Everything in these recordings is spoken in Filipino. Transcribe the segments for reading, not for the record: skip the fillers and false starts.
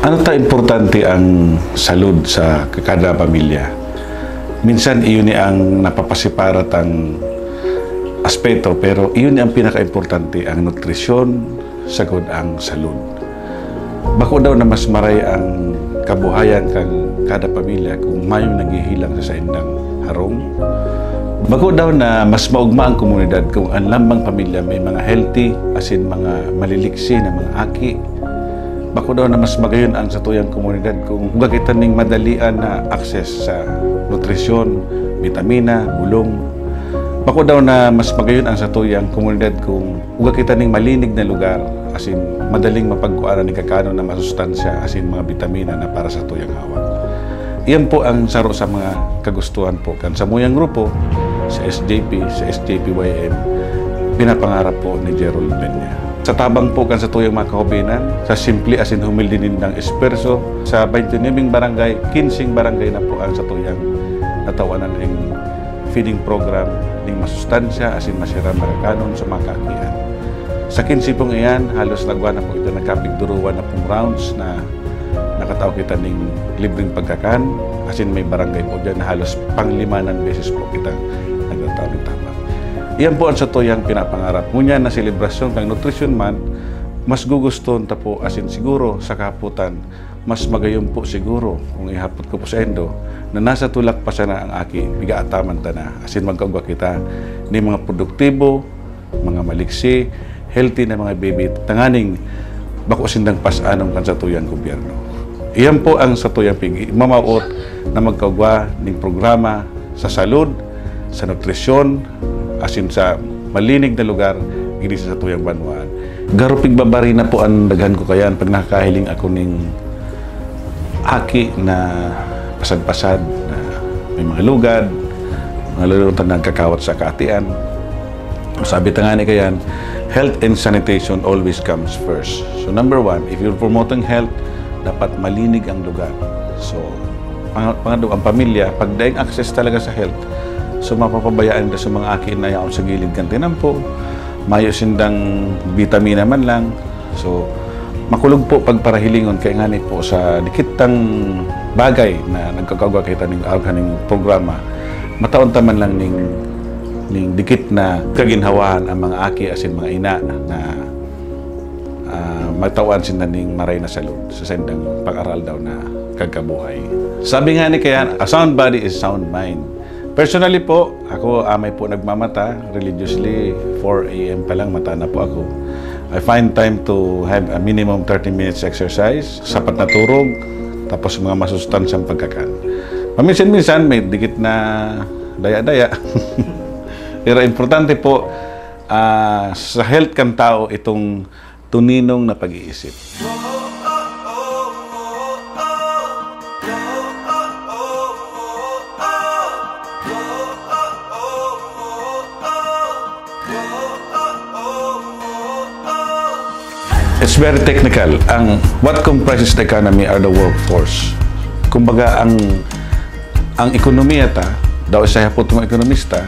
Ano ta importante ang salud sa kada pamilya? Minsan iyon ni ang napapasiparat ang aspeto, pero iyon ni ang pinaka-importante, ang nutrisyon, sagod ang salud. Bako daw na mas maray ang kabuhayan kang kada pamilya kung mayong naghihilang sa indang harong. Bako daw na mas maugma ang komunidad kung ang lambang pamilya may mga healthy, asin mga maliliksi na mga aki. Bako daw na mas magayon ang satuyang komunidad kung huwag kita ning madalian na access sa nutrisyon, vitamina, bulong. Bako daw na mas magayon ang satuyang komunidad kung huwag kita ning malinig na lugar, asin madaling mapagkuanan ni kakano na masustansya, asin mga vitamina na para sa tuyang hawak. Iyan po ang saro sa mga kagustuhan po kan sa muyang grupo, sa SJP, sa SJPYM, pinapangarap po ni Gerald Peña. Sa tabang po kan sa tuyang mga kahubinan, sa simple asin humilde nindang esperso, sa 29 barangay, 15 barangay na po ang sa tuyang natawanan ng feeding program ng masustansya asin masira marakanon sa mga kaakian. Sa 15 pong iyan, halos nagwa na po ito nagkapigduruan na pong rounds na nakatao kita ng libreng pagkakan, asin may barangay po dyan na halos panglimanan beses po kita nagtataw ng tama. Iyan po ang sa tuyang pinapangarap. Ngunyan na selebrasyon kang Nutrition Month, mas guguston ta po asin siguro sa kahaputan, mas magayon po siguro kung ihapot ko po sa endo na nasa tulak pa sana ang aki, bigaataman ta na asin magkaugwa kita ni mga produktibo, mga maliksi, healthy na mga baby, tanganing bako sindang pasanong kan sa tuyang gobyerno. Iyan po ang sa tuyang mamaot na magkaugwa ng programa sa salud, sa nutrisyon, asin sa malinig na lugar, gini sa tuyang banwaan. Garupig babari na po ang daghan ko kayan pag nakakahiling ako ning aki na pasad-pasad, na may mga lugad, mga luluntan na kakawat sa kaatian. Sabi tangani kayan, health and sanitation always comes first. So number one, if you're promoting health, dapat malinig ang lugar. So pangalawa, ang pamilya, pag daing access talaga sa health, so mapapabayaan na sa mga akin na yaon sa gilid kan tinampo, mayo sindang vitamina man lang. So makulog po pagparahilingon kay ngani po sa dikitang bagay na nagkakauga kita ning kaning programa, mataon taman lang ning dikit na kaginhawahan ang mga aki asin mga ina na magtawan sila ning maray na salud sa sendang pag-aral daw na kagkabuhay. Sabi nga ni kaya, a sound body is sound mind. Personally po, ako amay po nagmamata, religiously 4 AM pa lang mata na po ako. I find time to have a minimum 30 minutes exercise, sapat na turog, tapos mga masustansyang pagkakan. Paminsan-minsan may dikit na daya-daya. Pero importante po sa health kan tao itong tuninong na pag-iisip. It's very technical. What comprises the economy are the workforce. Kumbaga, ang ekonomiya ta, daw isa hapot mga ekonomista,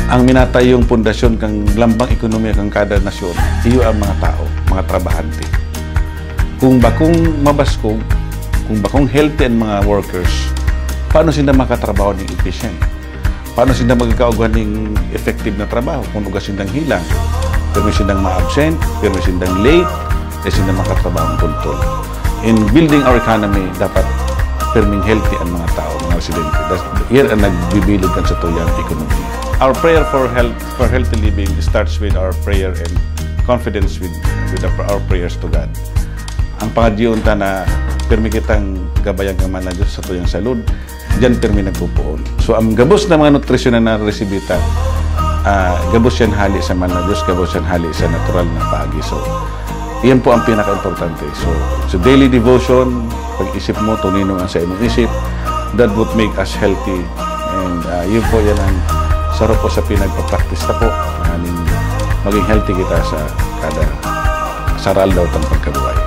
ang minatay yung pundasyon kang lambang ekonomiya kang kada nasyon, iyo ang mga tao, mga trabahante. Kung bakong mabaskog, kung bakong healthy ang mga workers, paano sila makatrabaho ng efficient? Paano sila magkakaugan ng effective na trabaho? Kung ugas silang hilang, pero silang ma-absent, pero silang late, eh silang makatrabaho ng kontrol. In building our economy, dapat perming healthy ang mga tao, mga residente. Yan ang nagbibilog kan sa tuyang ekonomi. Our prayer for healthy living starts with our prayer and confidence with our prayers to God. Ang pangadyon ta na permi kitang gabayang kaman na Diyos sa tuyang salud, diyan permi nagpupuon. So ang gabos na mga nutrisyon na naresibita, gabos yan hali sa man na Diyos, gabos yan hali sa natural na paagi. So iyan po ang pinaka-importante. So daily devotion, pag-isip mo, tuninong ang sa imong isip, that would make us healthy. And yun po yan ang sarap po sa pinagpa-practice na po. Maging healthy kita sa kada saral daw ng pagkabuhay.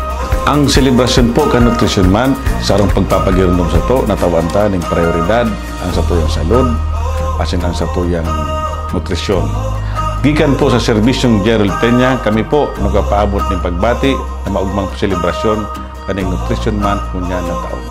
Ang selebrasyon po ka Nutrition Month, sarong pagpapagirundom sa to, natawan ta ng prioridad, ang sa tuyang salud, asin ang sa tuyang nutrisyon. Gikan po sa serbisyong Gerald Peña, kami po nagpapaabot ng pagbati na maugmang selebrasyon kaning Nutrition Month kunya na taon.